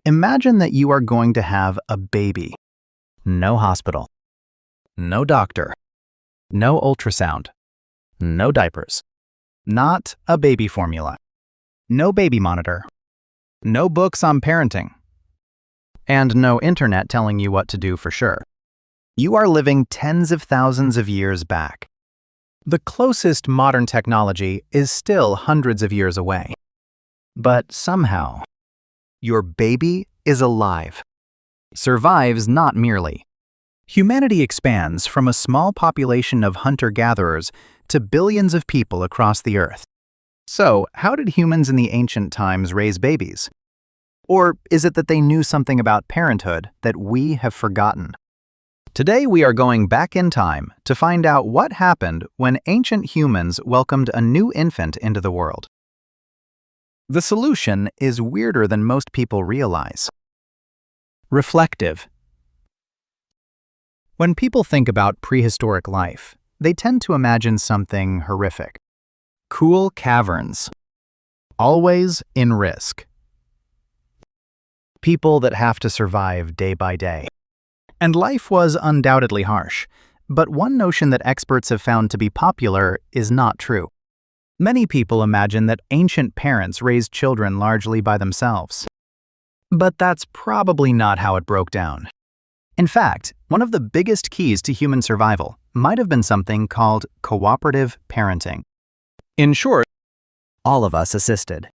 Imagine that you are going to have a baby. No hospital. No doctor. No ultrasound. No diapers. Not a baby formula. No baby monitor. No books on parenting. And no internet telling you what to do for sure. You are living tens of thousands of years back. The closest modern technology is still hundreds of years away. But somehow, your baby is alive. Survives not merely. Humanity expands from a small population of hunter-gatherers to billions of people across the earth. So, how did humans in the ancient times raise babies? Or is it that they knew something about parenthood that we have forgotten? Today we are going back in time to find out what happened when ancient humans welcomed a new infant into the world. The solution is weirder than most people realize. Reflective. When people think about prehistoric life, they tend to imagine something horrific. Cool caverns. Always in risk. People that have to survive day by day. And life was undoubtedly harsh, but one notion that experts have found to be popular is not true. Many people imagine that ancient parents raised children largely by themselves. But that's probably not how it broke down. In fact, one of the biggest keys to human survival might have been something called cooperative parenting. In short, all of us assisted.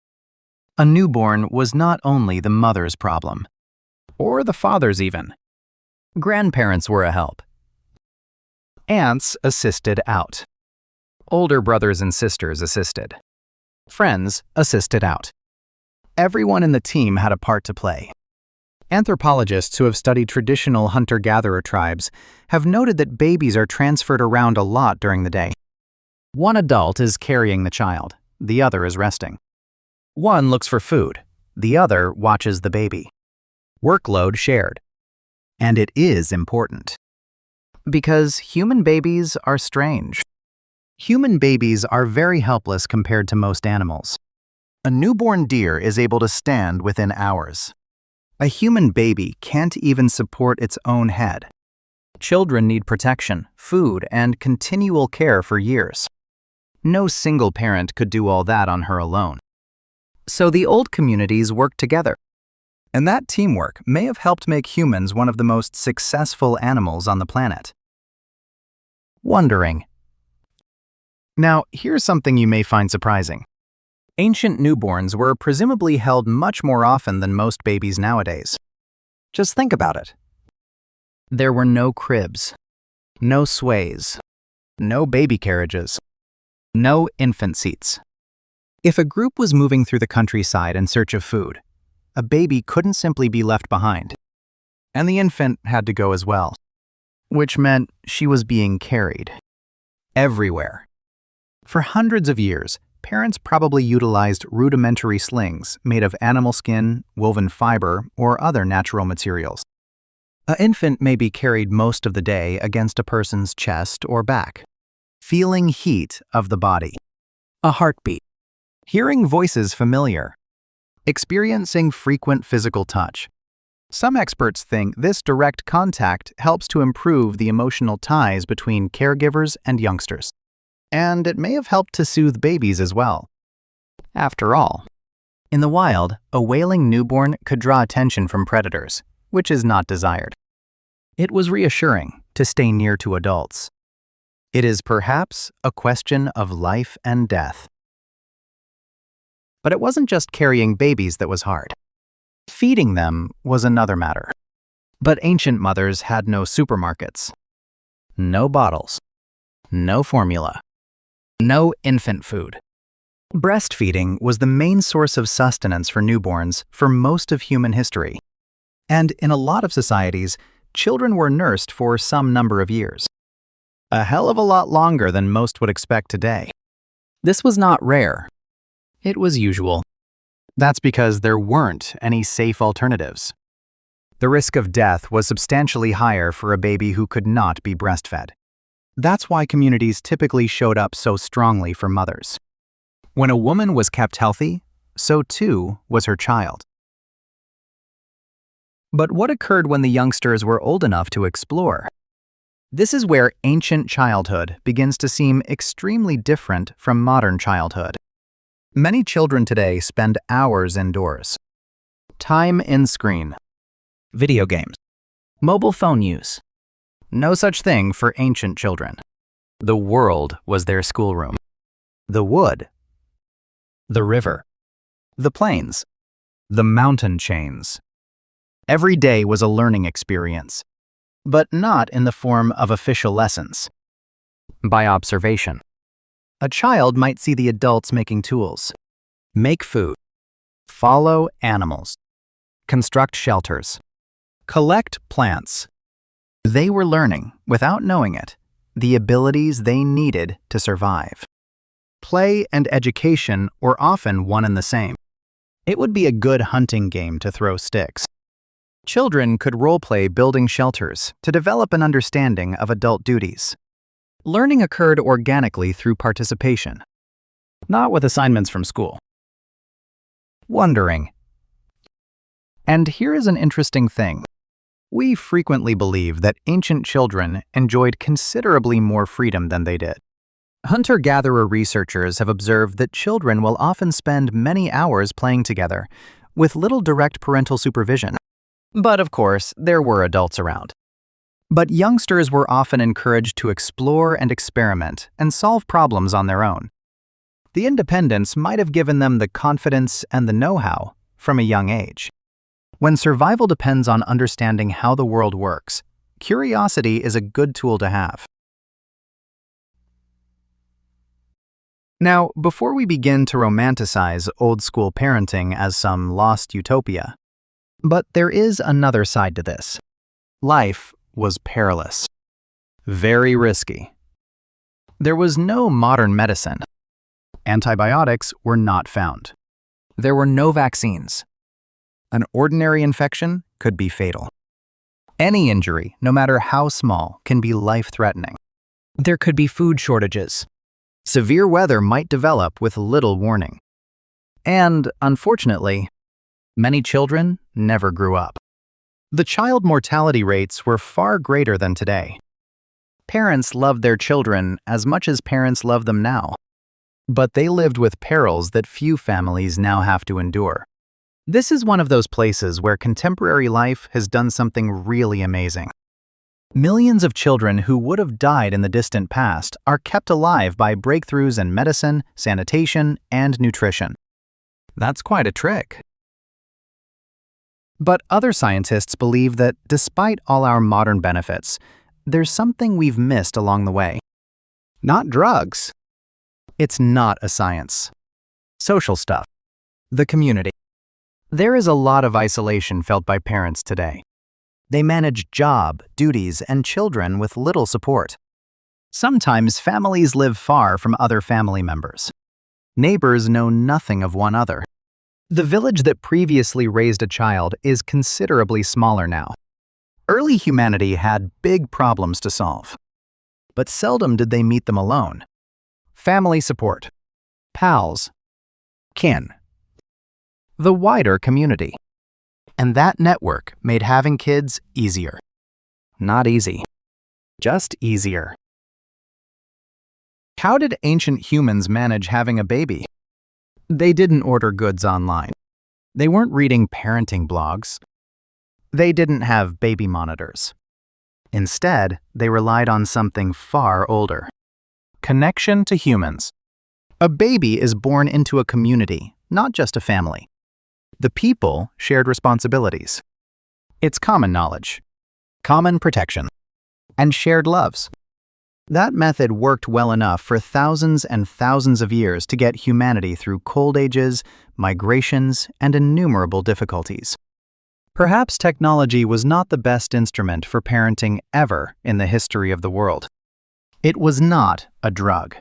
A newborn was not only the mother's problem, or the father's even. Grandparents were a help. Aunts assisted out. Older brothers and sisters assisted. Friends assisted out. Everyone in the team had a part to play. Anthropologists who have studied traditional hunter-gatherer tribes have noted that babies are transferred around a lot during the day. One adult is carrying the child, the other is resting. One looks for food, the other watches the baby. Workload shared. And it is important. Because human babies are strange. Human babies are very helpless compared to most animals. A newborn deer is able to stand within hours. A human baby can't even support its own head. Children need protection, food, and continual care for years. No single parent could do all that on her alone. So the old communities worked together. And that teamwork may have helped make humans one of the most successful animals on the planet. Wondering. Now, here's something you may find surprising. Ancient newborns were presumably held much more often than most babies nowadays. Just think about it. There were no cribs, no sways, no baby carriages, no infant seats. If a group was moving through the countryside in search of food, a baby couldn't simply be left behind. And the infant had to go as well, which meant she was being carried everywhere. For hundreds of years, parents probably utilized rudimentary slings made of animal skin, woven fiber, or other natural materials. An infant may be carried most of the day against a person's chest or back, feeling heat of the body, a heartbeat, hearing voices familiar, experiencing frequent physical touch. Some experts think this direct contact helps to improve the emotional ties between caregivers and youngsters. And it may have helped to soothe babies as well. After all, in the wild, a wailing newborn could draw attention from predators, which is not desired. It was reassuring to stay near to adults. It is perhaps a question of life and death. But it wasn't just carrying babies that was hard. Feeding them was another matter. But ancient mothers had no supermarkets, no bottles, no formula, no infant food. Breastfeeding was the main source of sustenance for newborns for most of human history. And in a lot of societies, children were nursed for some number of years. A hell of a lot longer than most would expect today. This was not rare. It was usual. That's because there weren't any safe alternatives. The risk of death was substantially higher for a baby who could not be breastfed. That's why communities typically showed up so strongly for mothers. When a woman was kept healthy, so too was her child. But what occurred when the youngsters were old enough to explore? This is where ancient childhood begins to seem extremely different from modern childhood. Many children today spend hours indoors. Time in screen. Video games. Mobile phone use. No such thing for ancient children. The world was their schoolroom. The wood. The river. The plains. The mountain chains. Every day was a learning experience, but not in the form of official lessons. By observation. A child might see the adults making tools, make food, follow animals, construct shelters, collect plants. They were learning, without knowing it, the abilities they needed to survive. Play and education were often one and the same. It would be a good hunting game to throw sticks. Children could role-play building shelters to develop an understanding of adult duties. Learning occurred organically through participation, not with assignments from school. Wondering. And here is an interesting thing. We frequently believe that ancient children enjoyed considerably more freedom than they did. Hunter-gatherer researchers have observed that children will often spend many hours playing together, with little direct parental supervision. But of course, there were adults around. But youngsters were often encouraged to explore and experiment and solve problems on their own. The independence might have given them the confidence and the know-how from a young age. When survival depends on understanding how the world works, curiosity is a good tool to have. Now, before we begin to romanticize old-school parenting as some lost utopia, but there is another side to this. Life was perilous, very risky. There was no modern medicine. Antibiotics were not found. There were no vaccines. An ordinary infection could be fatal. Any injury, no matter how small, can be life-threatening. There could be food shortages. Severe weather might develop with little warning. And, unfortunately, many children never grew up. The child mortality rates were far greater than today. Parents loved their children as much as parents love them now. But they lived with perils that few families now have to endure. This is one of those places where contemporary life has done something really amazing. Millions of children who would have died in the distant past are kept alive by breakthroughs in medicine, sanitation, and nutrition. That's quite a trick. But other scientists believe that despite all our modern benefits, there's something we've missed along the way. Not drugs. It's not a science. Social stuff. The community. There is a lot of isolation felt by parents today. They manage job, duties, and children with little support. Sometimes families live far from other family members. Neighbors know nothing of one another. The village that previously raised a child is considerably smaller now. Early humanity had big problems to solve. But seldom did they meet them alone. Family support. Pals. Kin. The wider community. And that network made having kids easier. Not easy. Just easier. How did ancient humans manage having a baby? They didn't order goods online. They weren't reading parenting blogs. They didn't have baby monitors. Instead, they relied on something far older. Connection to humans. A baby is born into a community, not just a family. The people shared responsibilities. It's common knowledge, common protection, and shared loves. That method worked well enough for thousands and thousands of years to get humanity through cold ages, migrations, and innumerable difficulties. Perhaps technology was not the best instrument for parenting ever in the history of the world. It was not a drug.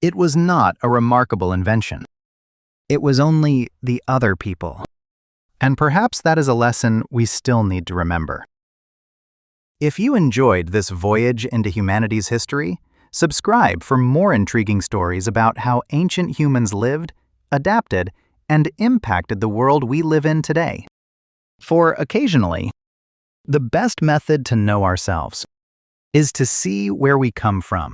It was not a remarkable invention. It was only the other people. And perhaps that is a lesson we still need to remember. If you enjoyed this voyage into humanity's history, subscribe for more intriguing stories about how ancient humans lived, adapted, and impacted the world we live in today. For occasionally, The best method to know ourselves is to see where we come from.